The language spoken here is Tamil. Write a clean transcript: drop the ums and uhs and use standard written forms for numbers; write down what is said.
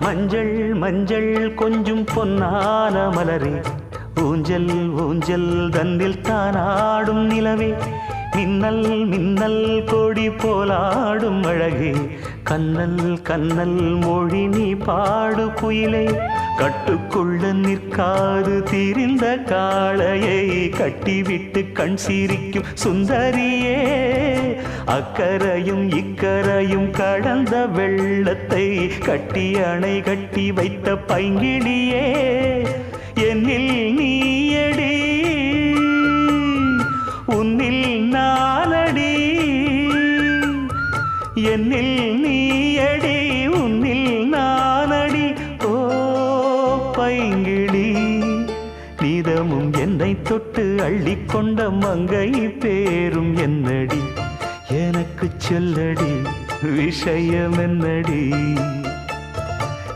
மஞ்சள் மஞ்சள் கொஞ்சம் பொன்னான மலரே, ஊஞ்சல் ஊஞ்சல் தன்னில் தானாடும் நிலவே, மின்னல் மின்னல் கொடி போலாடும் அழகே, கண்ணல் கண்ணல் மொழி நீ பாடு குயிலே, கட்டுக்குள்ள நிற்காது திரிந்த காளையை கட்டிவிட்டு கண் சிரிக்கும் சுந்தரியே, அக்கரையும் இக்கரையும் கடந்த வெள்ளத்தை கட்டி அணை கட்டி வைத்த பைங்கிளியே, என்னில் நீயடி உன்னில் நானடி, என்னில் நீயடி உன்னில் நானடி. ஓ பைங்கிளி, நீதமும் என்னை தொட்டு அள்ளிக்கொண்ட மங்கை பேரும் என்னடி, எனக்கு சொல்லடி விஷயம் என்னடி.